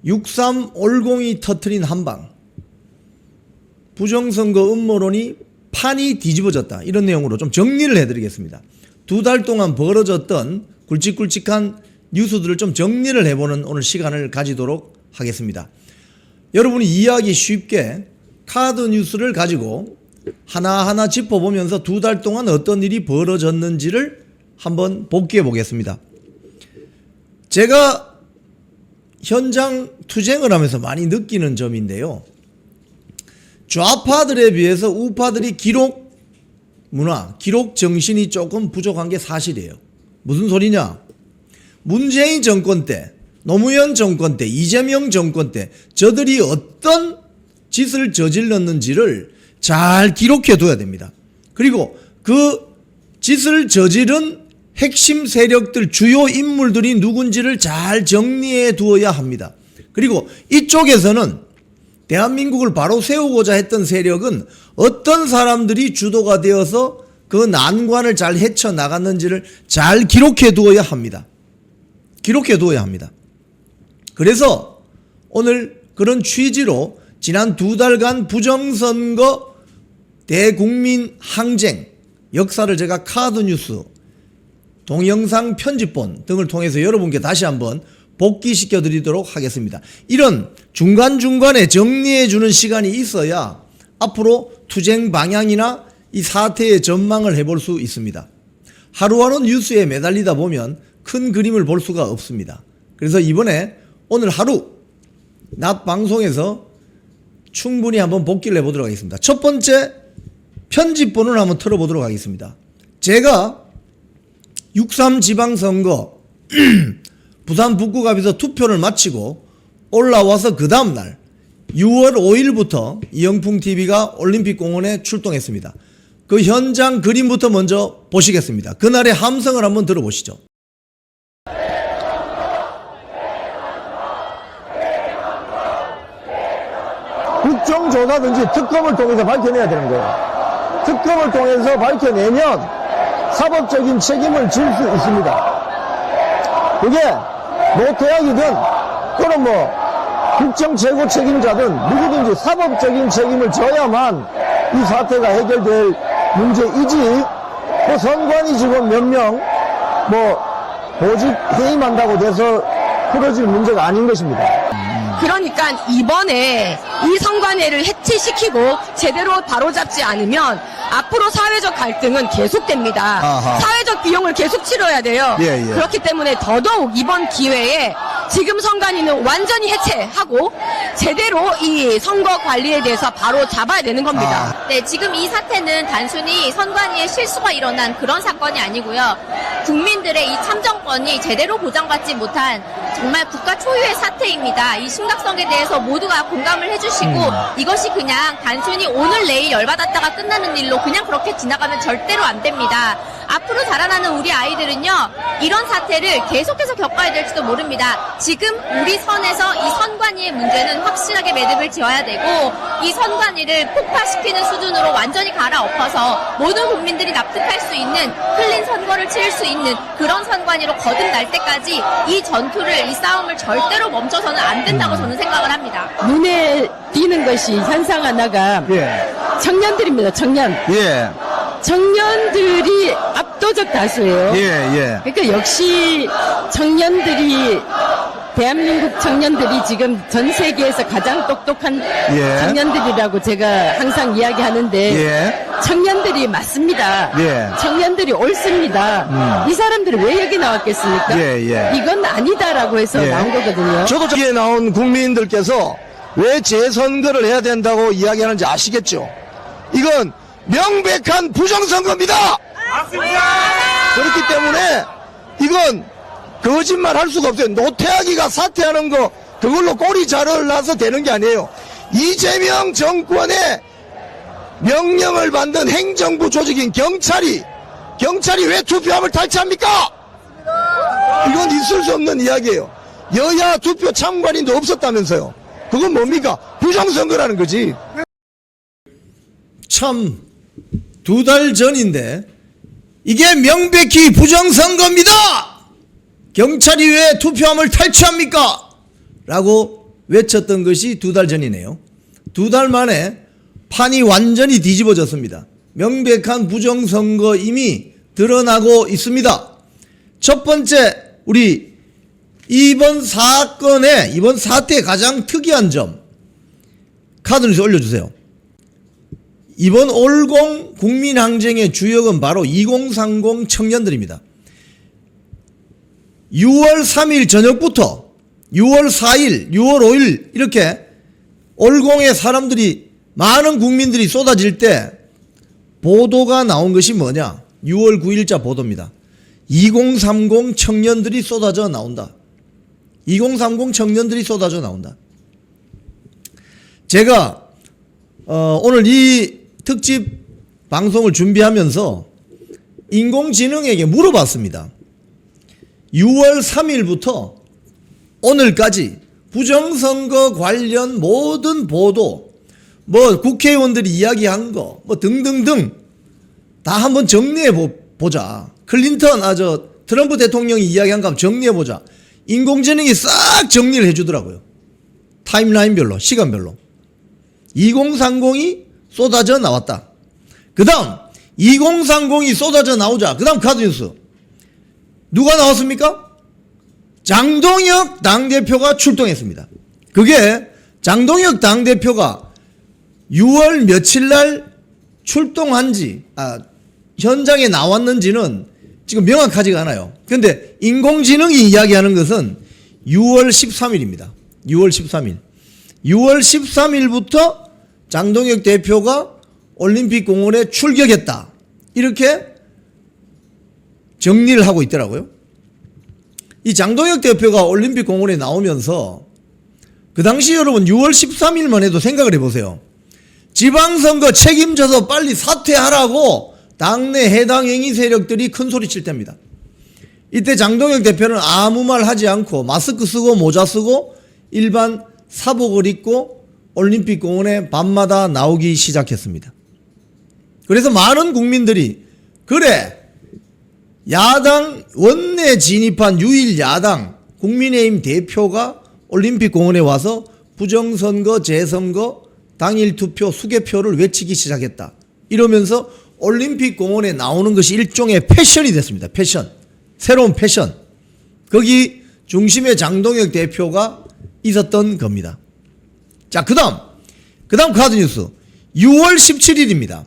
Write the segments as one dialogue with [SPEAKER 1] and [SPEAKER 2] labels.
[SPEAKER 1] 6.3 올공이 터트린 한방, 부정선거 음모론이 판이 뒤집어졌다, 이런 내용으로 좀 정리를 해드리겠습니다. 2달 동안 벌어졌던 굵직굵직한 뉴스들을 좀 정리를 해보는 오늘 시간을 가지도록 하겠습니다. 여러분이 이해하기 쉽게 카드 뉴스를 가지고 하나하나 짚어보면서 2달 동안 어떤 일이 벌어졌는지를 한번 복귀해 보겠습니다. 제가 현장 투쟁을 하면서 많이 느끼는 점인데요, 좌파들에 비해서 우파들이 기록 문화, 기록 정신이 조금 부족한 게 사실이에요. 무슨 소리냐? 문재인 정권 때, 노무현 정권 때, 이재명 정권 때 저들이 어떤 짓을 저질렀는지를 잘 기록해 둬야 됩니다. 그리고 그 짓을 저지른 핵심 세력들, 주요 인물들이 누군지를 잘 정리해 두어야 합니다. 그리고 이쪽에서는 대한민국을 바로 세우고자 했던 세력은 어떤 사람들이 주도가 되어서 그 난관을 잘 헤쳐나갔는지를 잘 기록해 두어야 합니다. 기록해 두어야 합니다. 그래서 오늘 그런 취지로 지난 2달간 부정선거 대국민 항쟁 역사를 제가 카드뉴스, 동영상 편집본 등을 통해서 여러분께 다시 한번 복귀시켜 드리도록 하겠습니다. 이런 중간중간에 정리해 주는 시간이 있어야 앞으로 투쟁 방향이나 이 사태의 전망을 해볼 수 있습니다. 하루하루 뉴스에 매달리다 보면 큰 그림을 볼 수가 없습니다. 그래서 이번에 오늘 하루 낮 방송에서 충분히 한번 복귀를 해보도록 하겠습니다. 첫 번째 편집본을 한번 틀어보도록 하겠습니다. 제가 6.3 지방선거 부산 북구갑에서 투표를 마치고 올라와서 그 다음날 6월 5일부터 이영풍TV가 올림픽공원에 출동했습니다. 그 현장 그림부터 먼저 보시겠습니다. 그날의 함성을 한번 들어보시죠.
[SPEAKER 2] 국정조사든지 특검을 통해서 밝혀내야 되는 거예요. 특검을 통해서 밝혀내면 사법적인 책임을 질 수 있습니다. 그게 노태악이든 또는 뭐 국정 최고 책임자든 누구든지 사법적인 책임을 져야만 이 사태가 해결될 문제이지, 그 선관위 직원 몇 명 뭐 보직 해임한다고 돼서 풀어질 문제가 아닌 것입니다.
[SPEAKER 3] 그러니까 이번에 이 선관위를 해체시키고 제대로 바로잡지 않으면 앞으로 사회적 갈등은 계속됩니다.
[SPEAKER 2] 아하.
[SPEAKER 3] 사회적 비용을 계속 치러야 돼요.
[SPEAKER 2] 예.
[SPEAKER 3] 그렇기 때문에 더더욱 이번 기회에 지금 선관위는 완전히 해체하고 제대로 이 선거 관리에 대해서 바로 잡아야 되는 겁니다.
[SPEAKER 4] 네, 지금 이 사태는 단순히 선관위의 실수가 일어난 그런 사건이 아니고요. 국민들의 이 참정권이 제대로 보장받지 못한 정말 국가 초유의 사태입니다. 이 심각성에 대해서 모두가 공감을 해주시고 이것이 그냥 단순히 오늘 내일 열받았다가 끝나는 일로 그냥 그렇게 지나가면 절대로 안 됩니다. 앞으로 자라나는 우리 아이들은요, 이런 사태를 계속해서 겪어야 될지도 모릅니다. 지금 우리 선에서 이 선관위의 문제는 확실하게 매듭을 지어야 되고, 이 선관위를 폭파시키는 수준으로 완전히 갈아엎어서 모든 국민들이 납득할 수 있는 흘린 선거를 치를 수 있는 그런 선관위로 거듭날 때까지 이 전투를, 이 싸움을 절대로 멈춰서는 안 된다고 저는 생각을 합니다.
[SPEAKER 5] 눈에 띄는 것이 현상 하나가 청년들입니다. 청년들이 압도적 다수예요. 그러니까 역시 청년들이, 대한민국 청년들이 지금 전 세계에서 가장 똑똑한 청년들이라고 제가 항상 이야기하는데 청년들이 맞습니다. 청년들이 옳습니다. 이 사람들이 왜 여기 나왔겠습니까? 이건 아니다라고 해서 나온 거거든요.
[SPEAKER 2] 저도 여기에 나온 국민들께서 왜 재선거를 해야 된다고 이야기하는지 아시겠죠? 이건 명백한 부정선거입니다. 맞습니다. 그렇기 때문에 이건 거짓말 할 수가 없어요. 노태악이가 사퇴하는 거 그걸로 꼬리 자를 놔서 되는 게 아니에요. 이재명 정권의 명령을 받는 행정부 조직인 경찰이 왜 투표함을 탈취합니까? 이건 있을 수 없는 이야기예요. 여야 투표 참관인도 없었다면서요. 그건 뭡니까? 부정선거라는 거지.
[SPEAKER 1] 참 2달 전인데 이게 명백히 부정선거입니다. 경찰이 왜 투표함을 탈취합니까? 라고 외쳤던 것이 2달 전이네요. 2달 만에 판이 완전히 뒤집어졌습니다. 명백한 부정선거 이미 드러나고 있습니다. 첫 번째, 우리 이번 사건의, 이번 사태의 가장 특이한 점, 카드뉴스 올려주세요. 이번 올공 국민항쟁의 주역은 바로 2030 청년들입니다. 6월 3일 저녁부터 6월 4일, 6월 5일 이렇게 올공에 사람들이, 많은 국민들이 쏟아질 때 보도가 나온 것이 뭐냐? 6월 9일자 보도입니다. 2030 청년들이 쏟아져 나온다. 2030 청년들이 쏟아져 나온다. 제가 오늘 이 특집 방송을 준비하면서 인공지능에게 물어봤습니다. 6월 3일부터 오늘까지 부정선거 관련 모든 보도, 뭐 국회의원들이 이야기한 거, 뭐 등등등 다 한번 정리해 보자. 클린턴, 트럼프 대통령이 이야기한 거 한번 정리해 보자. 인공지능이 싹 정리를 해주더라고요. 타임라인별로, 시간별로. 2030이 쏟아져 나왔다. 그 다음 2030이 쏟아져 나오자, 그 다음 카드뉴스 누가 나왔습니까? 장동혁 당대표가 출동했습니다. 그게 장동혁 당대표가 6월 며칠 날 출동한지, 현장에 나왔는지는 지금 명확하지가 않아요. 그런데 인공지능이 이야기하는 것은 6월 13일입니다. 6월 13일. 6월 13일부터 장동혁 대표가 올림픽 공원에 출격했다. 이렇게 정리를 하고 있더라고요. 이 장동혁 대표가 올림픽 공원에 나오면서 그 당시 여러분 6월 13일만 해도 생각을 해보세요. 지방선거 책임져서 빨리 사퇴하라고 당내 해당 행위 세력들이 큰 소리 칠 때입니다. 이때 장동혁 대표는 아무 말 하지 않고 마스크 쓰고 모자 쓰고 일반 사복을 입고 올림픽 공원에 밤마다 나오기 시작했습니다. 그래서 많은 국민들이, 그래, 야당 원내 진입한 유일 야당 국민의힘 대표가 올림픽 공원에 와서 부정선거, 재선거, 당일 투표, 수개표를 외치기 시작했다. 이러면서 올림픽 공원에 나오는 것이 일종의 패션이 됐습니다. 패션. 새로운 패션. 거기 중심에 장동혁 대표가 있었던 겁니다. 자, 그 다음 카드뉴스. 6월 17일입니다.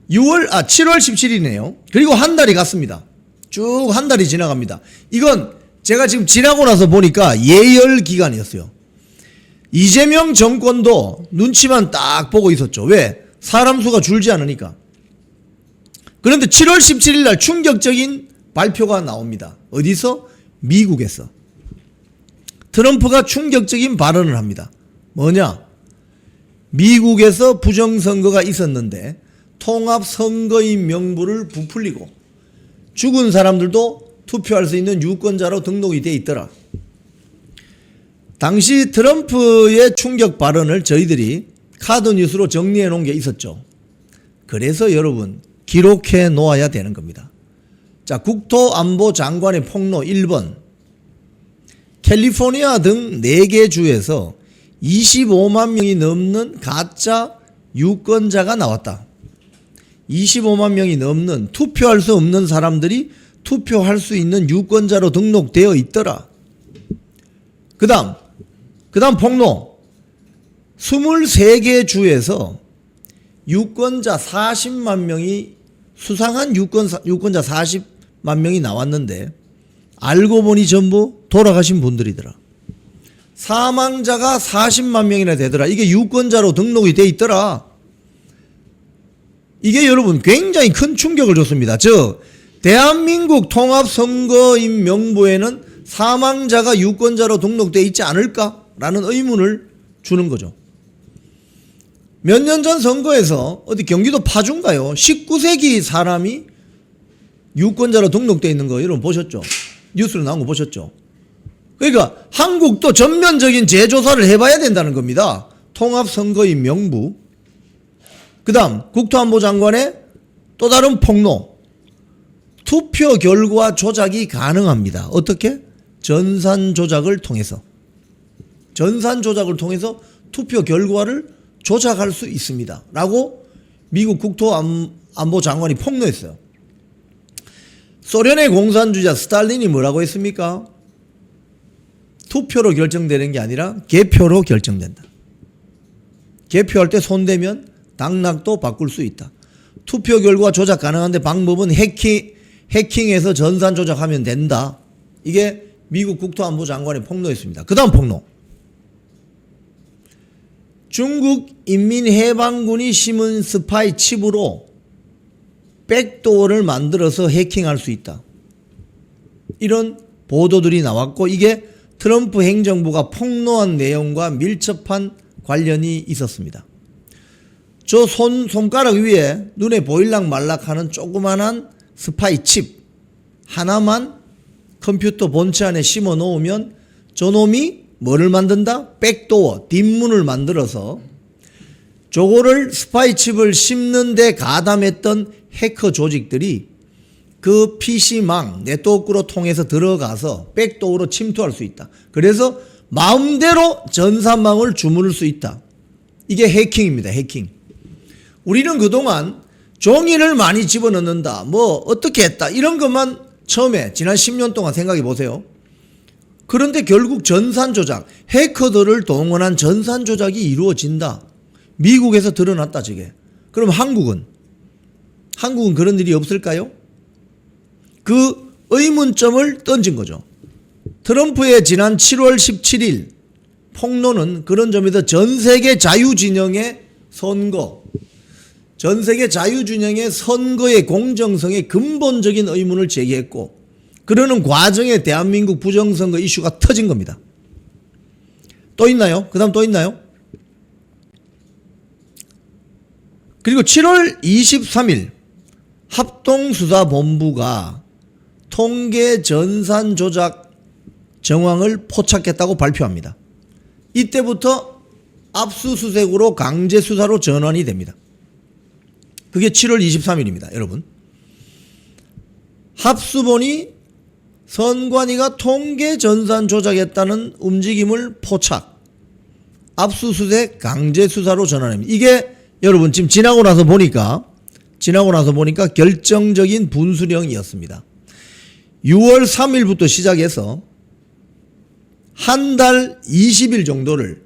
[SPEAKER 1] 7월 17일이네요. 그리고 한 달이 갔습니다. 쭉 한 달이 지나갑니다. 이건 제가 지금 지나고 나서 보니까 예열 기간이었어요. 이재명 정권도 눈치만 딱 보고 있었죠. 왜? 사람 수가 줄지 않으니까. 그런데 7월 17일 날 충격적인 발표가 나옵니다. 어디서? 미국에서. 트럼프가 충격적인 발언을 합니다. 뭐냐? 미국에서 부정선거가 있었는데 통합선거인 명부를 부풀리고 죽은 사람들도 투표할 수 있는 유권자로 등록이 돼 있더라. 당시 트럼프의 충격 발언을 저희들이 카드뉴스로 정리해 놓은 게 있었죠. 그래서 여러분 기록해 놓아야 되는 겁니다. 자, 국토안보장관의 폭로 1번. 캘리포니아 등 4개 주에서 25만 명이 넘는 가짜 유권자가 나왔다. 25만 명이 넘는 투표할 수 없는 사람들이 투표할 수 있는 유권자로 등록되어 있더라. 그 다음 폭로. 23개 주에서 유권자 40만 명이, 수상한 유권자 40만 명이 나왔는데 알고 보니 전부 돌아가신 분들이더라. 사망자가 40만 명이나 되더라. 이게 유권자로 등록이 돼 있더라. 이게 여러분 굉장히 큰 충격을 줬습니다. 즉 대한민국 통합선거인 명부에는 사망자가 유권자로 등록되어 있지 않을까라는 의문을 주는 거죠. 몇 년 전 선거에서 어디 경기도 파주인가요? 19세기 사람이 유권자로 등록되어 있는 거 여러분 보셨죠? 뉴스로 나온 거 보셨죠? 그러니까 한국도 전면적인 재조사를 해봐야 된다는 겁니다. 통합선거인 명부. 그 다음 국토안보장관의 또 다른 폭로. 투표 결과 조작이 가능합니다. 어떻게? 전산 조작을 통해서. 전산 조작을 통해서 투표 결과를 조작할 수 있습니다. 라고 미국 국토안보 장관이 폭로했어요. 소련의 공산주의자 스탈린이 뭐라고 했습니까? 투표로 결정되는 게 아니라 개표로 결정된다. 개표할 때 손대면 당락도 바꿀 수 있다. 투표 결과 조작 가능한데 방법은 해킹해서 전산 조작하면 된다. 이게 미국 국토안보 장관이 폭로했습니다. 그 다음 폭로. 중국 인민해방군이 심은 스파이 칩으로 백도어를 만들어서 해킹할 수 있다. 이런 보도들이 나왔고 이게 트럼프 행정부가 폭로한 내용과 밀접한 관련이 있었습니다. 저 손가락 위에 눈에 보일락 말락하는 조그만한 스파이 칩 하나만 컴퓨터 본체 안에 심어 놓으면 저놈이 뭐를 만든다? 백도어, 뒷문을 만들어서 저거를 스파이 칩을 심는데 가담했던 해커 조직들이 그 PC망, 네트워크로 통해서 들어가서 백도어로 침투할 수 있다. 그래서 마음대로 전산망을 주무를 수 있다. 이게 해킹입니다. 해킹. 우리는 그동안 종이를 많이 집어넣는다. 뭐 어떻게 했다. 이런 것만 처음에 지난 10년 동안 생각해 보세요. 그런데 결국 전산 조작, 해커들을 동원한 전산 조작이 이루어진다. 미국에서 드러났다 저게. 그럼 한국은 그런 일이 없을까요? 그 의문점을 던진 거죠. 트럼프의 지난 7월 17일 폭로는 그런 점에서 전 세계 자유진영의 선거, 전 세계 자유진영의 선거의 공정성에 근본적인 의문을 제기했고 그러는 과정에 대한민국 부정선거 이슈가 터진 겁니다. 또 있나요? 그 다음 또 있나요? 그리고 7월 23일 합동수사본부가 통계 전산 조작 정황을 포착했다고 발표합니다. 이때부터 압수수색으로 강제수사로 전환이 됩니다. 그게 7월 23일입니다. 여러분. 합수본이 선관위가 통계 전산 조작했다는 움직임을 포착, 압수수색 강제수사로 전환합니다. 이게 여러분 지금 지나고 나서 보니까 결정적인 분수령이었습니다. 6월 3일부터 시작해서 한 달 20일 정도를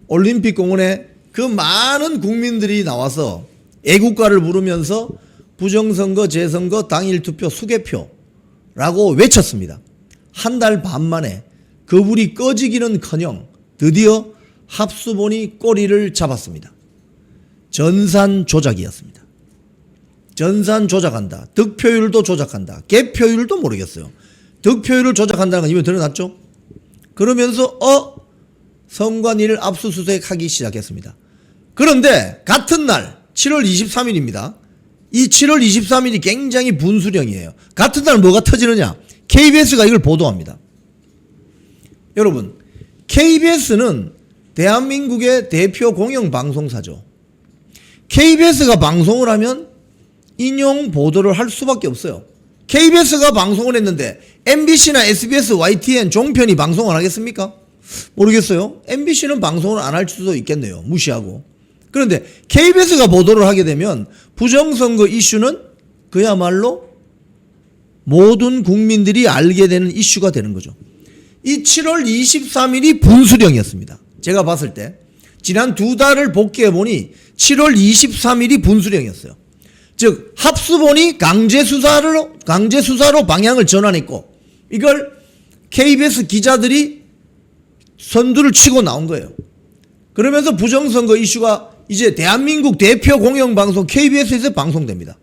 [SPEAKER 1] 올림픽공원에 그 많은 국민들이 나와서 애국가를 부르면서 부정선거, 재선거, 당일투표, 수개표라고 외쳤습니다. 한 달 반 만에 그 불이 꺼지기는커녕 드디어 합수본이 꼬리를 잡았습니다. 전산 조작이었습니다. 전산 조작한다. 득표율도 조작한다. 개표율도 모르겠어요. 득표율을 조작한다는 건 이미 드러났죠. 그러면서 선관위를 압수수색하기 시작했습니다. 그런데 같은 날 7월 23일입니다. 이 7월 23일이 굉장히 분수령이에요. 같은 날 뭐가 터지느냐? KBS가 이걸 보도합니다. 여러분, KBS는 대한민국의 대표 공영방송사죠. KBS가 방송을 하면 인용 보도를 할 수밖에 없어요. KBS가 방송을 했는데 MBC나 SBS, YTN, 종편이 방송을 하겠습니까? 모르겠어요. MBC는 방송을 안 할 수도 있겠네요. 무시하고. 그런데 KBS가 보도를 하게 되면 부정선거 이슈는 그야말로 모든 국민들이 알게 되는 이슈가 되는 거죠. 이 7월 23일이 분수령이었습니다. 제가 봤을 때 지난 두 달을 복귀해 보니 7월 23일이 분수령이었어요. 즉 합수본이 강제수사로 방향을 전환했고 이걸 KBS 기자들이 선두를 치고 나온 거예요. 그러면서 부정선거 이슈가 이제 대한민국 대표 공영방송 KBS에서 방송됩니다.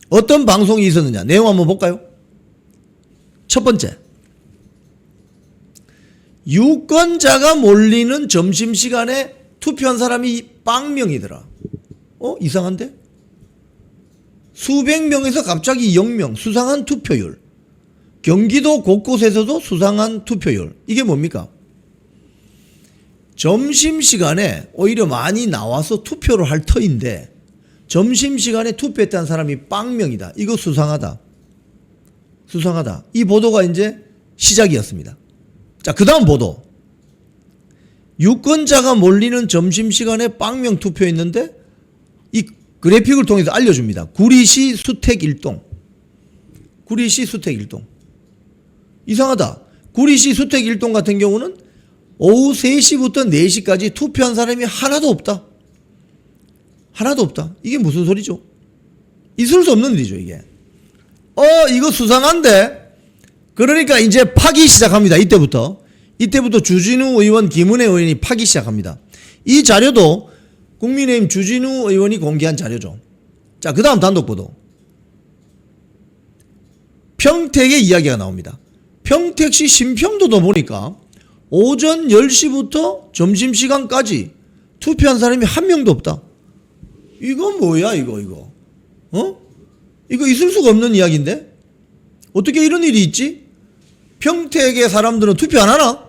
[SPEAKER 1] 어떤 방송이 있었느냐? 내용 한번 볼까요? 첫 번째, 유권자가 몰리는 점심시간에 투표한 사람이 0명이더라. 이상한데? 수백 명에서 갑자기 0명, 수상한 투표율. 경기도 곳곳에서도 수상한 투표율. 이게 뭡니까? 점심시간에 오히려 많이 나와서 투표를 할 터인데 점심시간에 투표했다는 사람이 0명이다. 이거 수상하다. 수상하다. 이 보도가 이제 시작이었습니다. 자, 그 다음 보도. 유권자가 몰리는 점심시간에 빵명 투표했는데 이 그래픽을 통해서 알려줍니다. 구리시 수택 일동. 구리시 수택 일동. 이상하다. 구리시 수택 일동 같은 경우는 오후 3시부터 4시까지 투표한 사람이 하나도 없다. 하나도 없다. 이게 무슨 소리죠? 있을 수 없는 일이죠, 이게. 이거 수상한데? 그러니까 이제 파기 시작합니다. 이때부터 주진우 의원, 김은혜 의원이 파기 시작합니다. 이 자료도 국민의힘 주진우 의원이 공개한 자료죠. 자, 그 다음 단독보도. 평택의 이야기가 나옵니다. 평택시 신평도도 보니까 오전 10시부터 점심시간까지 투표한 사람이 한 명도 없다. 이거 뭐야, 이거. 이거 있을 수가 없는 이야기인데? 어떻게 이런 일이 있지? 평택의 사람들은 투표 안 하나?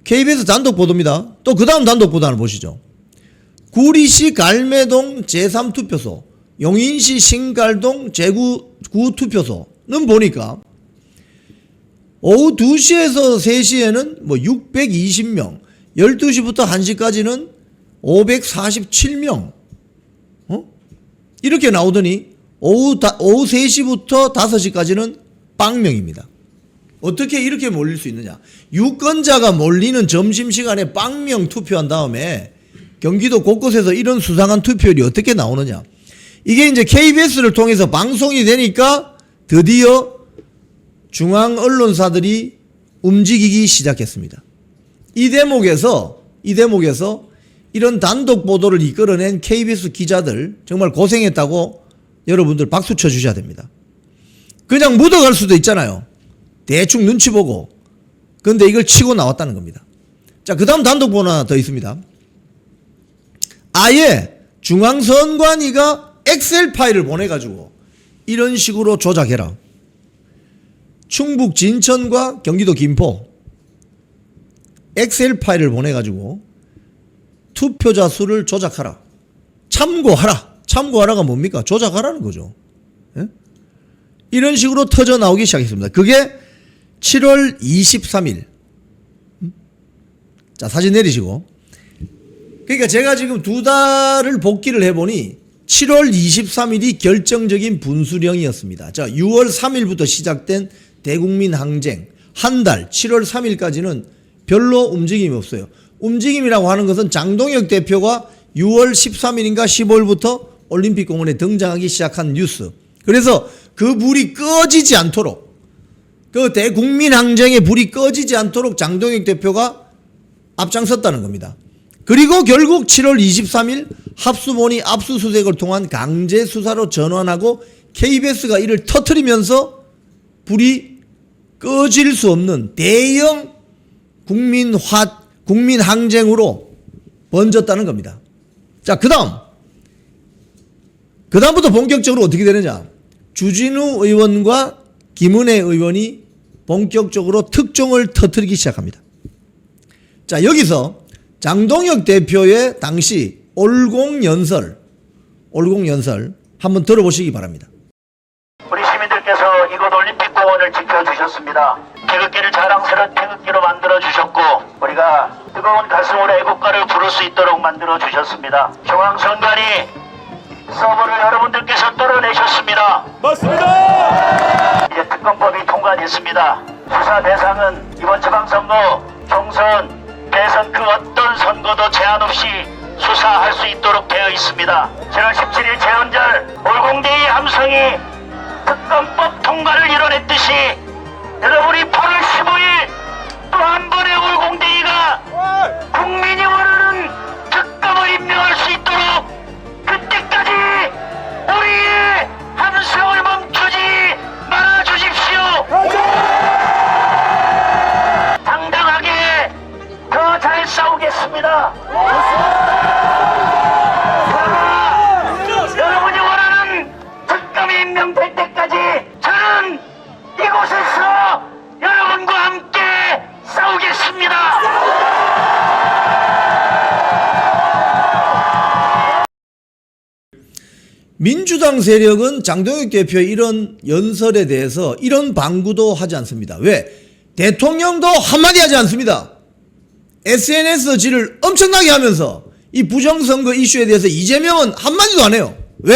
[SPEAKER 1] KBS 단독 보도입니다. 또 그 다음 단독 보도 하나 보시죠. 구리시 갈매동 제3투표소, 용인시 신갈동 제9 투표소는 보니까 오후 2시에서 3시에는 뭐 620명, 12시부터 1시까지는 547명, 이렇게 나오더니 오후 3시부터 5시까지는 빵명입니다. 어떻게 이렇게 몰릴 수 있느냐? 유권자가 몰리는 점심시간에 빵명 투표한 다음에 경기도 곳곳에서 이런 수상한 투표율이 어떻게 나오느냐? 이게 이제 KBS를 통해서 방송이 되니까 드디어 중앙 언론사들이 움직이기 시작했습니다. 이 대목에서 이런 단독 보도를 이끌어낸 KBS 기자들 정말 고생했다고 여러분들 박수 쳐주셔야 됩니다. 그냥 묻어갈 수도 있잖아요. 대충 눈치 보고. 그런데 이걸 치고 나왔다는 겁니다. 자, 그 다음 단독 보도 하나 더 있습니다. 아예 중앙선관위가 엑셀 파일을 보내가지고 이런 식으로 조작해라. 충북 진천과 경기도 김포 엑셀 파일을 보내가지고 투표자 수를 조작하라. 참고하라. 참고하라가 뭡니까? 조작하라는 거죠. 예? 이런 식으로 터져 나오기 시작했습니다. 그게 7월 23일. 자, 사진 내리시고. 그러니까 제가 지금 2달을 복기를 해보니 7월 23일이 결정적인 분수령이었습니다. 자, 6월 3일부터 시작된 대국민 항쟁. 한 달, 7월 3일까지는 별로 움직임이 없어요. 움직임이라고 하는 것은 장동혁 대표가 6월 13일인가 15일부터 올림픽공원에 등장하기 시작한 뉴스. 그래서 그 불이 꺼지지 않도록, 그 대국민 항쟁의 불이 꺼지지 않도록 장동혁 대표가 앞장섰다는 겁니다. 그리고 결국 7월 23일 합수본이 압수수색을 통한 강제 수사로 전환하고 KBS가 이를 터뜨리면서 불이 꺼질 수 없는 대형 국민 항쟁으로 번졌다는 겁니다. 자, 그다음부터 본격적으로 어떻게 되느냐? 주진우 의원과 김은혜 의원이 본격적으로 특종을 터뜨리기 시작합니다. 자, 여기서 장동혁 대표의 당시 올공연설 한번 들어보시기 바랍니다.
[SPEAKER 6] 우리 시민들께서 이곳 올림픽공원을 지켜주셨습니다. 태극기를 자랑스러운 태극기로 만들어주셨고 우리가 뜨거운 가슴으로 애국가를 부를 수 있도록 만들어주셨습니다. 중앙선관위 서버를 여러분들께서 뚫어내셨습니다. 맞습니다. 이제 특검법이 통과됐습니다. 수사 대상은 이번 지방선거, 총선, 대선 그 어떤 선거도 제한 없이 수사할 수 있도록 되어 있습니다. 7월 17일 재헌절 올공대의 함성이 특검법 통과를 이뤄냈듯이 여러분이 8월 15일 또 한 번의 올공대의가 국민이 원하는 특검을 임명할 수 있도록 그때까지 우리의 함성을 멈추지 말아주십시오. 당당하게 더 잘 싸우겠습니다. 여러분이 원하는 특검이 임명될 때까지 저는 이곳에서 여러분과 함께 싸우겠습니다.
[SPEAKER 1] 민주당 세력은 장동혁 대표의 이런 연설에 대해서 이런 방구도 하지 않습니다. 왜? 대통령도 한마디 하지 않습니다. SNS질을 엄청나게 하면서 이 부정선거 이슈에 대해서 이재명은 한마디도 안 해요. 왜?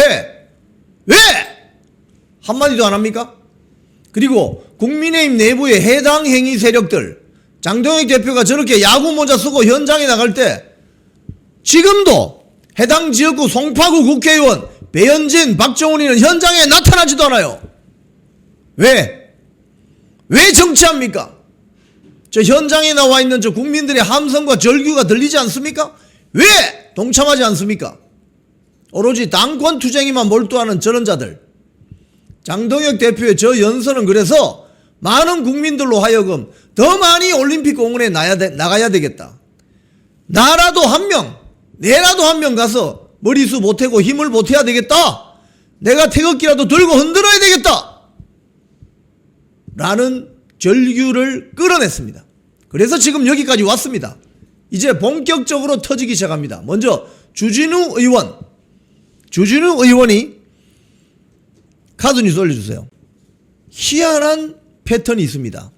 [SPEAKER 1] 한마디도 안 합니까? 그리고 국민의힘 내부의 해당 행위 세력들, 장동혁 대표가 저렇게 야구 모자 쓰고 현장에 나갈 때 지금도 해당 지역구 송파구 국회의원 배현진, 박정훈이는 현장에 나타나지도 않아요. 왜 정치합니까? 저 현장에 나와 있는 저 국민들의 함성과 절규가 들리지 않습니까? 왜 동참하지 않습니까? 오로지 당권 투쟁에만 몰두하는 저런 자들. 장동혁 대표의 저 연설은 그래서 많은 국민들로 하여금 더 많이 올림픽 공원에 나가야 되겠다. 나라도 한 명, 내라도 한 명 가서 머리수 보태고 힘을 보태야 되겠다. 내가 태극기라도 들고 흔들어야 되겠다. 라는 절규를 끌어냈습니다. 그래서 지금 여기까지 왔습니다. 이제 본격적으로 터지기 시작합니다. 먼저 주진우 의원이 카드뉴스 올려주세요. 희한한 패턴이 있습니다.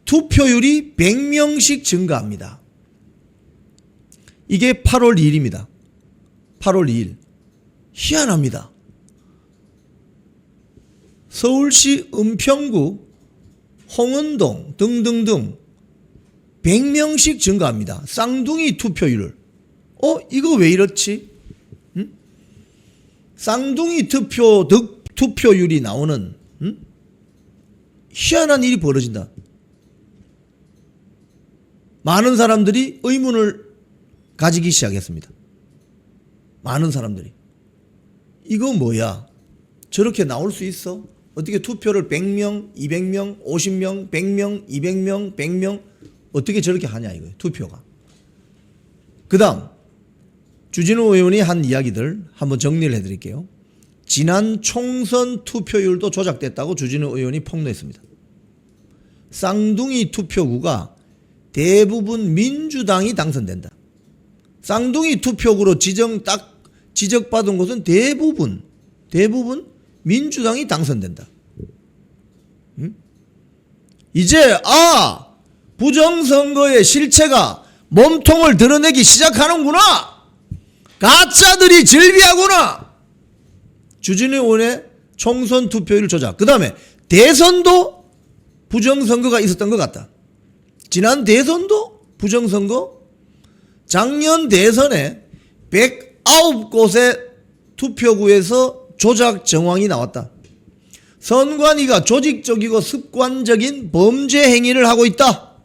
[SPEAKER 1] 투표율이 100명씩 증가합니다. 이게 8월 2일입니다. 8월 2일. 희한합니다. 서울시 은평구, 홍은동 등등등 100명씩 증가합니다. 쌍둥이 투표율을. 이거 왜 이렇지? 쌍둥이 투표율이 나오는 희한한 일이 벌어진다. 많은 사람들이 의문을 가지기 시작했습니다. 많은 사람들이. 이거 뭐야? 저렇게 나올 수 있어? 어떻게 투표를 100명, 200명, 50명, 100명, 200명, 100명 어떻게 저렇게 하냐 이거예요. 투표가. 그 다음 주진우 의원이 한 이야기들 한번 정리를 해드릴게요. 지난 총선 투표율도 조작됐다고 주진우 의원이 폭로했습니다. 쌍둥이 투표구가 대부분 민주당이 당선된다. 쌍둥이 투표구로 지적받은 곳은 대부분 민주당이 당선된다. 이제 부정선거의 실체가 몸통을 드러내기 시작하는구나. 가짜들이 즐비하구나. 주진우 의원의 총선 투표율 조작. 그 다음에 대선도 부정선거가 있었던 것 같다. 지난 대선도 부정선거, 작년 대선에 109곳의 투표구에서 조작 정황이 나왔다. 선관위가 조직적이고 습관적인 범죄 행위를 하고 있다.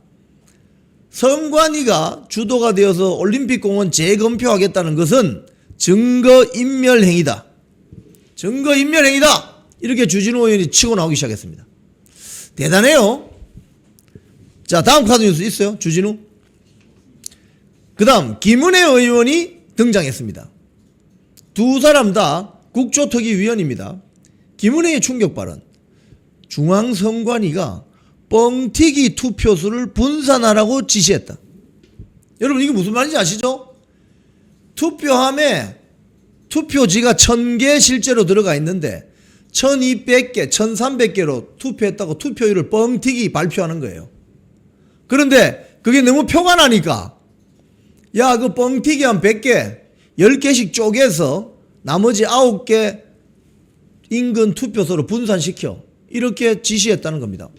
[SPEAKER 1] 선관위가 주도가 되어서 올림픽공원 재검표하겠다는 것은 증거인멸행위다. 증거인멸행위다. 이렇게 주진우 의원이 치고 나오기 시작했습니다. 대단해요. 자, 다음 카드 뉴스 있어요. 주진우. 그 다음 김은혜 의원이 등장했습니다. 두 사람 다 국조특위위원입니다. 김은혜의 충격 발언. 중앙선관위가 뻥튀기 투표수를 분산하라고 지시했다. 여러분 이게 무슨 말인지 아시죠? 투표함에 투표지가 1000개 실제로 들어가 있는데 1200개, 1300개로 투표했다고 투표율을 뻥튀기 발표하는 거예요. 그런데 그게 너무 표가 나니까 야, 그 뻥튀기 한 100개, 10개씩 쪼개서 나머지 9개 인근 투표소로 분산시켜. 이렇게 지시했다는 겁니다.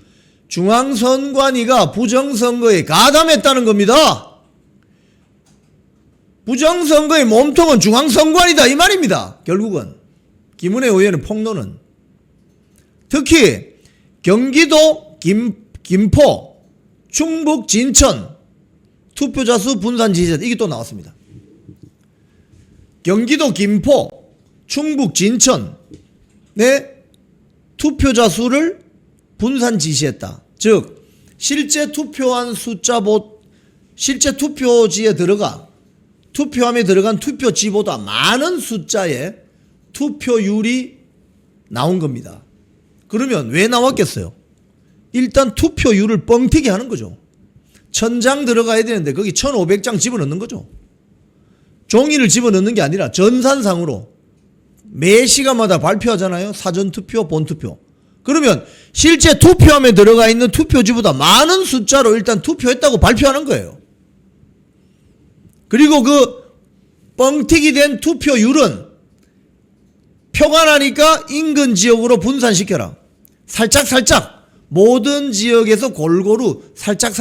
[SPEAKER 1] 중앙선관위가 부정선거에 가담했다는 겁니다. 부정선거의 몸통은 중앙선관위다 이 말입니다. 결국은 김은혜 의원의 폭로는 특히 경기도 김포, 충북 진천 투표자 수 분산 지시했다. 이게 또 나왔습니다. 경기도 김포, 충북 진천 투표자 수를 분산 지시했다. 즉 실제 투표한 실제 투표지에 투표함에 들어간 투표지보다 많은 숫자의 투표율이 나온 겁니다. 그러면 왜 나왔겠어요? 일단 투표율을 뻥튀기 하는 거죠. 1000장 들어가야 되는데 거기 1500장 집어넣는 거죠. 종이를 집어넣는 게 아니라 전산상으로 매 시간마다 발표하잖아요. 사전투표, 본투표. 그러면 실제 투표함에 들어가 있는 투표지보다 많은 숫자로 일단 투표했다고 발표하는 거예요. 그리고 그 뻥튀기 된 투표율은 표가 나니까 인근 지역으로 분산시켜라. 살짝 모든 지역에서 골고루 살짝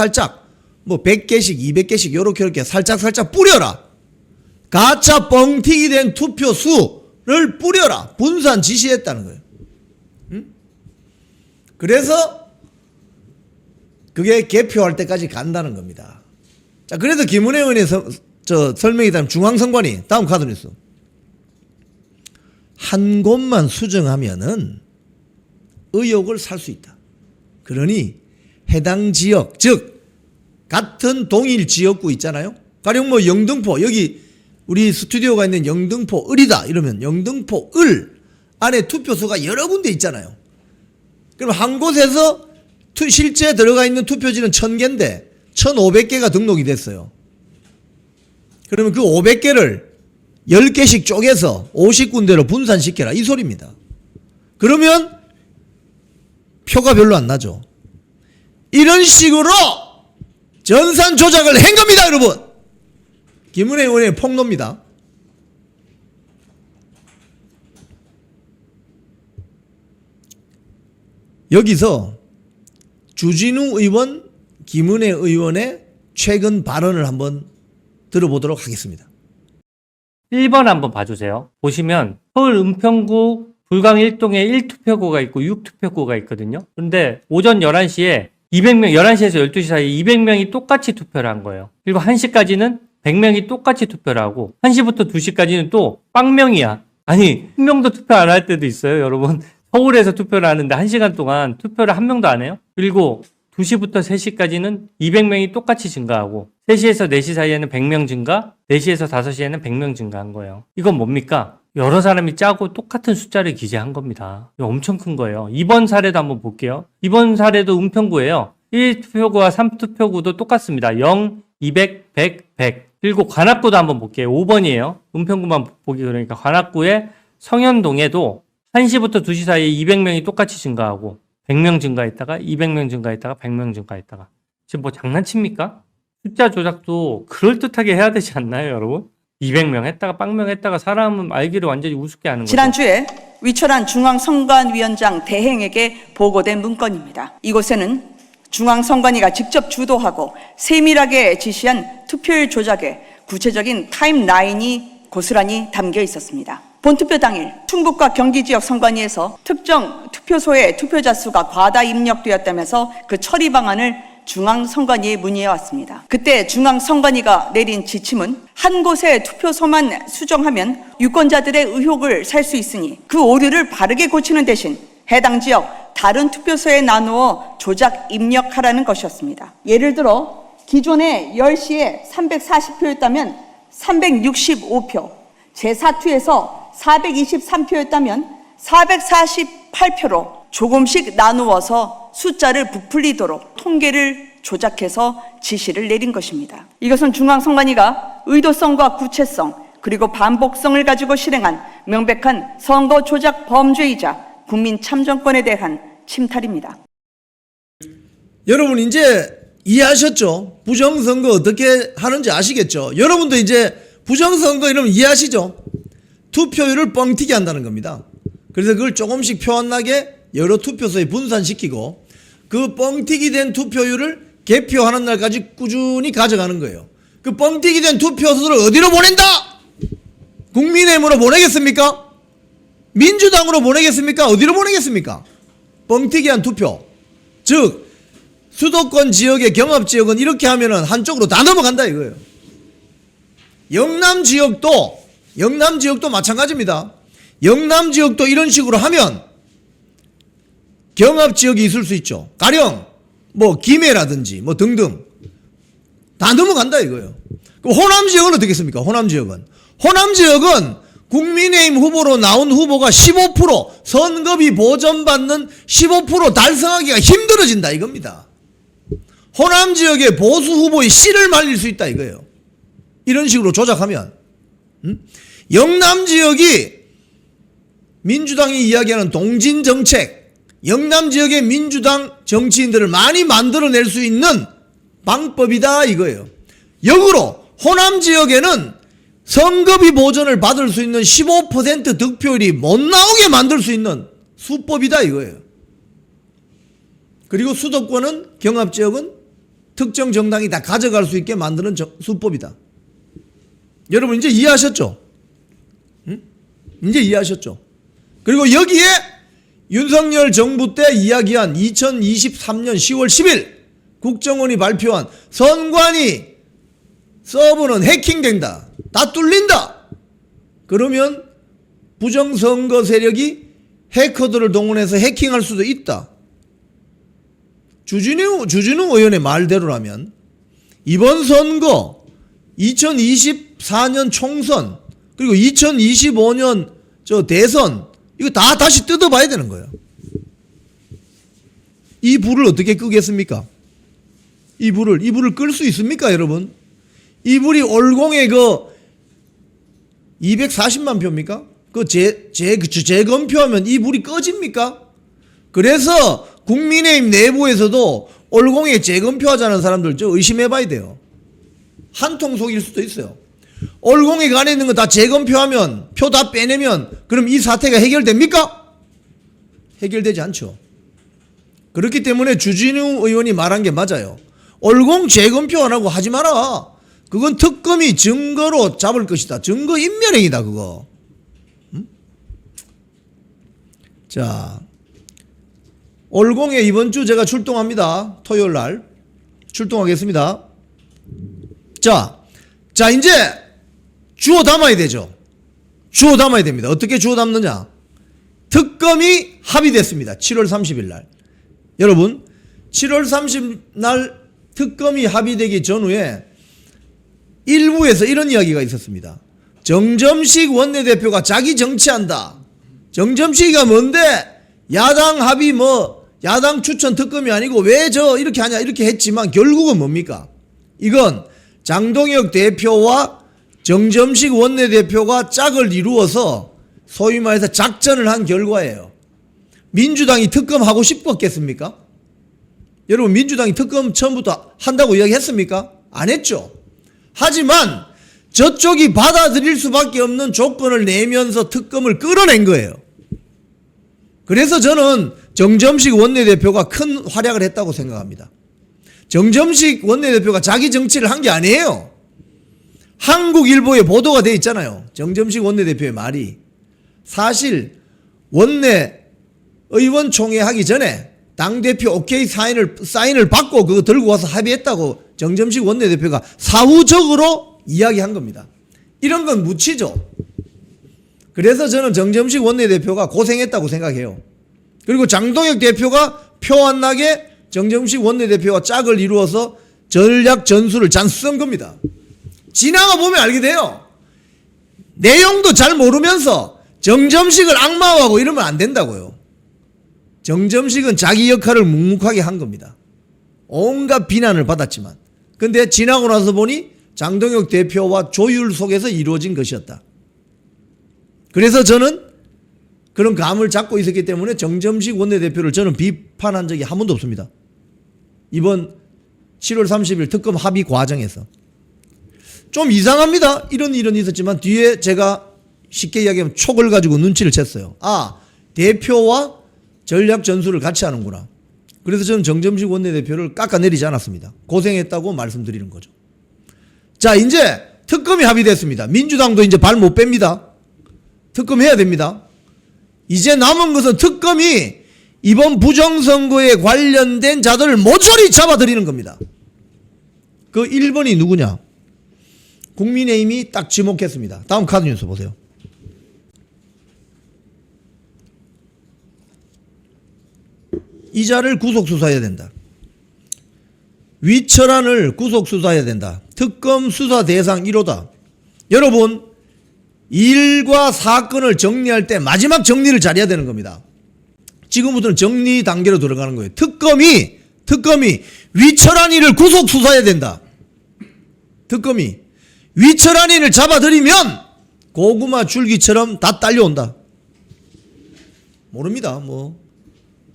[SPEAKER 1] 뭐 100개씩 200개씩 요렇게 살짝 뿌려라. 가짜 뻥튀기 된 투표 수를 뿌려라. 분산 지시했다는 거예요. 그래서 그게 개표할 때까지 간다는 겁니다. 자, 그래서 김은혜 의원의 설명에 따르면 중앙선관위 다음 카드 뉴스. 한 곳만 수정하면은 의혹을 살 수 있다. 그러니 해당 지역, 즉 같은 동일 지역구 있잖아요. 가령 뭐 영등포, 여기 우리 스튜디오가 있는 영등포 을이다 이러면 영등포 을 안에 투표소가 여러 군데 있잖아요. 그럼 한 곳에서 실제 들어가 있는 투표지는 1000개인데 1500개가 등록이 됐어요. 그러면 그 500개를 10개씩 쪼개서 50군데로 분산시켜라 이 소리입니다. 그러면 표가 별로 안 나죠. 이런 식으로 전산 조작을 한 겁니다, 여러분. 김은혜 의원의 폭로입니다. 여기서 주진우 의원, 김은혜 의원의 최근 발언을 한번 들어보도록 하겠습니다.
[SPEAKER 7] 1번 한번 봐주세요. 보시면 서울 은평구 불광 1동에 1투표구가 있고 6투표구가 있거든요. 그런데 오전 11시에 200명, 11시에서 12시 사이에 200명이 똑같이 투표를 한 거예요. 그리고 1시까지는 100명이 똑같이 투표를 하고 1시부터 2시까지는 또 빵명이야. 아니, 한 명도 투표 안 할 때도 있어요, 여러분. 서울에서 투표를 하는데 1시간 동안 투표를 한 명도 안 해요. 그리고 2시부터 3시까지는 200명이 똑같이 증가하고 3시에서 4시 사이에는 100명 증가, 4시에서 5시에는 100명 증가한 거예요. 이건 뭡니까? 여러 사람이 짜고 똑같은 숫자를 기재한 겁니다. 이거 엄청 큰 거예요. 이번 사례도 한번 볼게요. 이번 사례도 은평구예요. 1투표구와 3투표구도 똑같습니다. 0, 200, 100, 100. 그리고 관악구도 한번 볼게요. 5번이에요. 은평구만 보기 그러니까 관악구의 성현동에도 1시부터 2시 사이에 200명이 똑같이 증가하고 100명 증가했다가 200명 증가했다가 100명 증가했다가 지금 뭐 장난칩니까? 숫자 조작도 그럴듯하게 해야 되지 않나요, 여러분? 200명 했다가 빵명 했다가 사람은 알기를 완전히 우습게 하는 거죠.
[SPEAKER 8] 지난주에 위철한 중앙선관위원장 대행에게 보고된 문건입니다. 이곳에는 중앙선관위가 직접 주도하고 세밀하게 지시한 투표율 조작의 구체적인 타임라인이 고스란히 담겨 있었습니다. 본투표 당일 충북과 경기 지역 선관위에서 특정 투표소의 투표자 수가 과다 입력되었다면서 그 처리 방안을 중앙선관위에 문의해 왔습니다. 그때 중앙선관위가 내린 지침은 한 곳의 투표소만 수정하면 유권자들의 의혹을 살 수 있으니 그 오류를 바르게 고치는 대신 해당 지역 다른 투표소에 나누어 조작 입력하라는 것이었습니다. 예를 들어 기존에 10시에 340표였다면 365표, 제4투에서 423표였다면 448표로 조금씩 나누어서 숫자를 부풀리도록 통계를 조작해서 지시를 내린 것입니다. 이것은 중앙선관위가 의도성과 구체성 그리고 반복성을 가지고 실행한 명백한 선거 조작 범죄이자 국민 참정권에 대한 침탈입니다.
[SPEAKER 1] 여러분 이제 이해하셨죠? 부정선거 어떻게 하는지 아시겠죠? 여러분도 이제 부정선거 이러면 이해하시죠? 투표율을 뻥튀기 한다는 겁니다. 그래서 그걸 조금씩 표 안 나게 여러 투표소에 분산시키고 그 뻥튀기 된 투표율을 개표하는 날까지 꾸준히 가져가는 거예요. 그 뻥튀기 된 투표소를 어디로 보낸다? 국민의힘으로 보내겠습니까? 민주당으로 보내겠습니까? 어디로 보내겠습니까? 뻥튀기한 투표. 즉 수도권 지역의 경합지역은 이렇게 하면은 한쪽으로 다 넘어간다 이거예요. 영남 지역도 마찬가지입니다. 영남 지역도 이런 식으로 하면 경합지역이 있을 수 있죠. 가령 뭐 김해라든지 뭐 등등 다 넘어간다 이거예요. 그럼 호남 지역은 어떻겠습니까? 호남 지역은 국민의힘 후보로 나온 후보가 15% 선거비 보전받는 15% 달성하기가 힘들어진다 이겁니다. 호남 지역의 보수 후보의 씨를 말릴 수 있다 이거예요. 이런 식으로 조작하면 영남 지역이 민주당이 이야기하는 동진정책, 영남 지역의 민주당 정치인들을 많이 만들어낼 수 있는 방법이다 이거예요. 역으로 호남 지역에는 선거비 보전을 받을 수 있는 15% 득표율이 못 나오게 만들 수 있는 수법이다 이거예요. 그리고 수도권은 경합지역은 특정 정당이 다 가져갈 수 있게 만드는 수법이다. 여러분 이제 이해하셨죠? 응? 이제 이해하셨죠? 그리고 여기에 윤석열 정부 때 이야기한 2023년 10월 10일 국정원이 발표한 선관위 서버는 해킹된다. 다 뚫린다. 그러면 부정선거 세력이 해커들을 동원해서 해킹할 수도 있다. 주진우 의원의 말대로라면 이번 선거 2024년 총선 그리고 2025년 저 대선 이거 다 다시 뜯어봐야 되는 거예요. 이 불을 어떻게 끄겠습니까? 이 불을 끌 수 있습니까, 여러분? 이 불이 올공의 그 240만 표입니까? 그 재검표하면 이 불이 꺼집니까? 그래서 국민의힘 내부에서도 올공에 재검표하자는 사람들 저 의심해봐야 돼요. 한통 속일 수도 있어요. 올공에 안에 있는 거 다 재검표하면 표 다 빼내면 그럼 이 사태가 해결됩니까? 해결되지 않죠. 그렇기 때문에 주진우 의원이 말한 게 맞아요. 올공 재검표 안 하고 하지 마라. 그건 특검이 증거로 잡을 것이다. 증거 인멸행위다 그거. 응? 자, 올공에 이번 주 제가 출동합니다. 토요일 날 출동하겠습니다. 자 이제 주워 담아야 되죠. 주워 담아야 됩니다. 어떻게 주워 담느냐? 특검이 합의됐습니다. 7월 30일 날. 여러분 7월 30일 날 특검이 합의되기 전후에 일부에서 이런 이야기가 있었습니다. 정점식 원내대표가 자기 정치한다. 정점식이가 뭔데 야당 합의 야당 추천 특검이 아니고 왜 이렇게 하냐 이렇게 했지만 결국은 뭡니까? 이건 장동혁 대표와 정점식 원내대표가 짝을 이루어서 소위 말해서 작전을 한 결과예요. 민주당이 특검하고 싶었겠습니까? 여러분 민주당이 특검 처음부터 한다고 이야기했습니까? 안 했죠. 하지만 저쪽이 받아들일 수밖에 없는 조건을 내면서 특검을 끌어낸 거예요. 그래서 저는 정점식 원내대표가 큰 활약을 했다고 생각합니다. 정점식 원내대표가 자기 정치를 한 게 아니에요. 한국일보에 보도가 돼 있잖아요. 정점식 원내대표의 말이. 사실 원내 의원총회 하기 전에 당대표 오케이 사인을 받고 그거 들고 와서 합의했다고 정점식 원내대표가 사후적으로 이야기한 겁니다. 이런 건 묻히죠. 그래서 저는 정점식 원내대표가 고생했다고 생각해요. 그리고 장동혁 대표가 표 안 나게 정점식 원내대표와 짝을 이루어서 전략 전술을 잔 쓴 겁니다. 지나가 보면 알게 돼요. 내용도 잘 모르면서 정점식을 악마화하고 이러면 안 된다고요. 정점식은 자기 역할을 묵묵하게 한 겁니다. 온갖 비난을 받았지만 근데 지나고 나서 보니 장동혁 대표와 조율 속에서 이루어진 것이었다. 그래서 저는 그런 감을 잡고 있었기 때문에 정점식 원내대표를 저는 비판한 적이 한 번도 없습니다. 이번 7월 30일 특검 합의 과정에서 좀 이상합니다. 이런 일은 있었지만 뒤에 제가 쉽게 이야기하면 촉을 가지고 눈치를 챘어요. 아, 대표와 전략 전술을 같이 하는구나. 그래서 저는 정점식 원내대표를 깎아내리지 않았습니다. 고생했다고 말씀드리는 거죠. 자, 이제 특검이 합의됐습니다. 민주당도 이제 발 못 뺍니다. 특검해야 됩니다. 이제 남은 것은 특검이 이번 부정선거에 관련된 자들을 모조리 잡아들이는 겁니다. 그 1번이 누구냐? 국민의힘이 딱 지목했습니다. 다음 카드 뉴스 보세요. 이자를 구속수사해야 된다. 위철한을 구속수사해야 된다. 특검 수사 대상 1호다. 여러분, 일과 사건을 정리할 때 마지막 정리를 잘해야 되는 겁니다. 지금부터는 정리 단계로 들어가는 거예요. 특검이 위철한이를 구속수사해야 된다. 특검이 위철한이를 잡아들이면 고구마 줄기처럼 다 딸려온다. 모릅니다.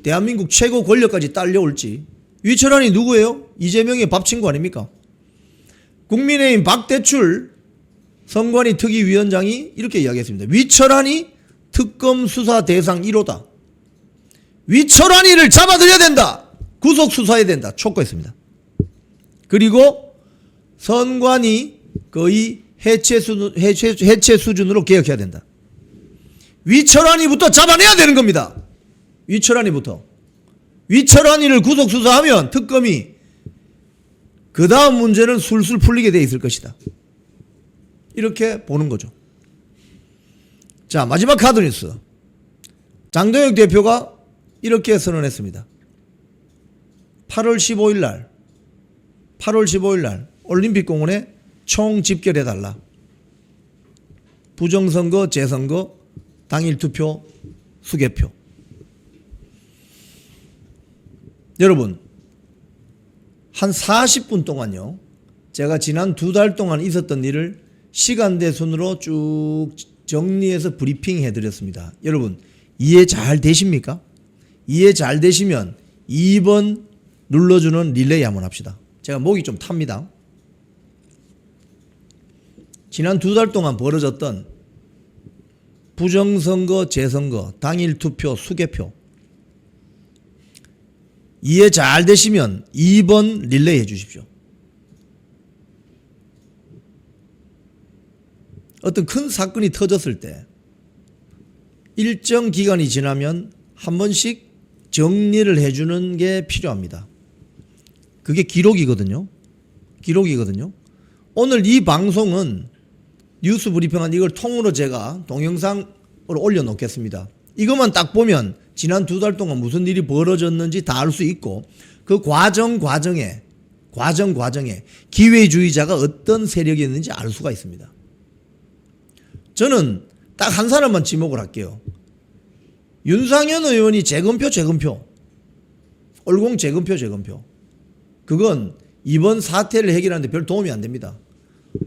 [SPEAKER 1] 대한민국 최고 권력까지 딸려올지. 위철한이 누구예요? 이재명의 밥 친구 아닙니까? 국민의힘 박대출 선관위 특위위원장이 이렇게 이야기했습니다. 위철한이 특검 수사 대상 1호다. 위철한이를 잡아들여야 된다. 구속 수사해야 된다. 촉구했습니다. 그리고 선관위 거의 해체 수준으로 개혁해야 된다. 위철한이부터 잡아내야 되는 겁니다. 위철한이부터. 위철한이를 구속 수사하면 특검이 그 다음 문제는 술술 풀리게 돼 있을 것이다. 이렇게 보는 거죠. 자, 마지막 카드뉴스. 장동혁 대표가 이렇게 선언했습니다. 8월 15일 날 올림픽공원에 총집결해달라. 부정선거, 재선거, 당일 투표, 수개표. 여러분, 한 40분 동안요, 제가 지난 2달 동안 있었던 일을 시간대 순으로 쭉 정리해서 브리핑 해드렸습니다. 여러분, 이해 잘 되십니까? 이해 잘 되시면 2번 눌러주는 릴레이 한번 합시다. 제가 목이 좀 탑니다. 지난 2달 동안 벌어졌던 부정선거, 재선거, 당일 투표, 수개표. 이해 잘 되시면 2번 릴레이 해주십시오. 어떤 큰 사건이 터졌을 때 일정 기간이 지나면 한 번씩 정리를 해주는 게 필요합니다. 그게 기록이거든요. 오늘 이 방송은 뉴스 브리핑한 이걸 통으로 제가 동영상으로 올려놓겠습니다. 이것만 딱 보면 지난 2달 동안 무슨 일이 벌어졌는지 다 알 수 있고 그 과정에 기회주의자가 어떤 세력이었는지 알 수가 있습니다. 저는 딱 한 사람만 지목을 할게요. 윤상현 의원이 재검표. 얼공 재검표. 그건 이번 사태를 해결하는데 별 도움이 안 됩니다.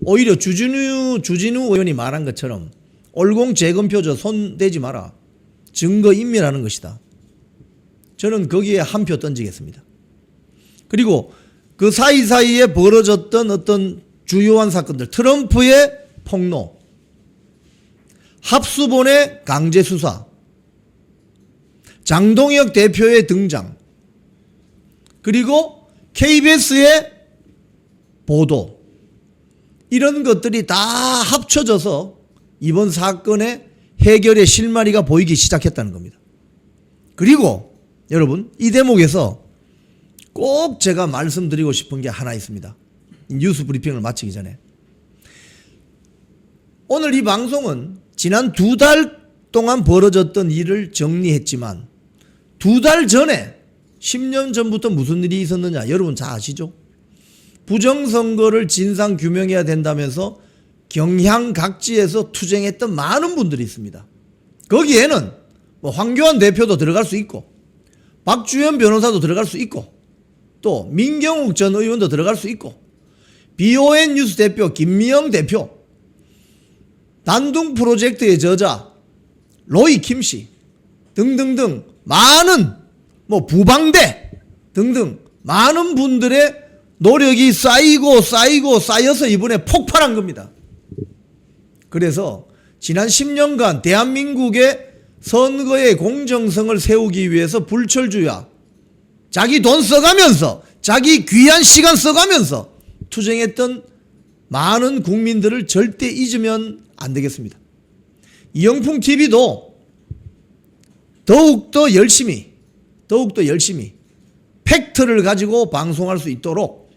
[SPEAKER 1] 오히려 주진우 의원이 말한 것처럼 얼공 재검표 손 대지 마라. 증거 인멸하는 것이다. 저는 거기에 한 표 던지겠습니다. 그리고 그 사이사이에 벌어졌던 어떤 주요한 사건들, 트럼프의 폭로, 합수본의 강제 수사, 장동혁 대표의 등장, 그리고 KBS의 보도, 이런 것들이 다 합쳐져서 이번 사건의 해결의 실마리가 보이기 시작했다는 겁니다. 그리고 여러분, 이 대목에서 꼭 제가 말씀드리고 싶은 게 하나 있습니다. 뉴스 브리핑을 마치기 전에. 오늘 이 방송은 지난 2달 동안 벌어졌던 일을 정리했지만 2달 전에 10년 전부터 무슨 일이 있었느냐 여러분 잘 아시죠? 부정선거를 진상 규명해야 된다면서 경향 각지에서 투쟁했던 많은 분들이 있습니다. 거기에는 뭐 황교안 대표도 들어갈 수 있고 박주현 변호사도 들어갈 수 있고 또 민경욱 전 의원도 들어갈 수 있고 BON 뉴스 대표 김미영 대표, 단둥 프로젝트의 저자 로이 킴씨 등등등 많은 뭐 부방대 등등 많은 분들의 노력이 쌓여서 이번에 폭발한 겁니다. 그래서 지난 10년간 대한민국의 선거의 공정성을 세우기 위해서 불철주야 자기 돈 써가면서 자기 귀한 시간 써가면서 투쟁했던 많은 국민들을 절대 잊으면 안 되겠습니다. 이영풍 TV도 더욱더 열심히 팩트를 가지고 방송할 수 있도록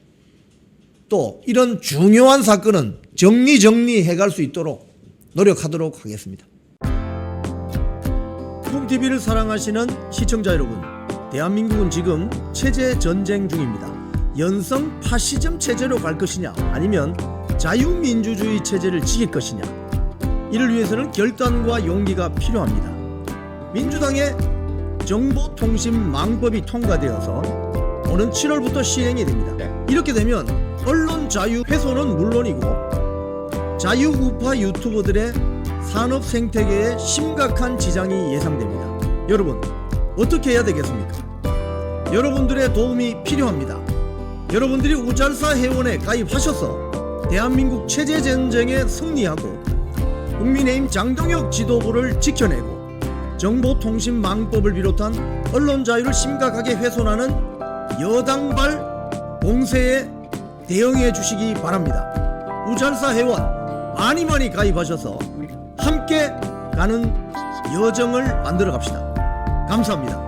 [SPEAKER 1] 또 이런 중요한 사건은 정리해갈 수 있도록 노력하도록 하겠습니다. 풍TV를 사랑하시는 시청자 여러분, 대한민국은 지금 체제 전쟁 중입니다. 연성 파시즘 체제로 갈 것이냐 아니면 자유민주주의 체제를 지킬 것이냐, 이를 위해서는 결단과 용기가 필요합니다. 민주당의 정보통신망법이 통과되어서 오는 7월부터 시행이 됩니다. 이렇게 되면 언론 자유 훼손은 물론이고 자유우파 유튜버들의 산업 생태계에 심각한 지장이 예상됩니다. 여러분, 어떻게 해야 되겠습니까? 여러분들의 도움이 필요합니다. 여러분들이 우잘사 회원에 가입하셔서 대한민국 체제전쟁에 승리하고 국민의힘 장동혁 지도부를 지켜내고 정보통신망법을 비롯한 언론 자유를 심각하게 훼손하는 여당발 공세에 대응해 주시기 바랍니다. 우잘사 회원 많이 가입하셔서 함께 가는 여정을 만들어 갑시다. 감사합니다.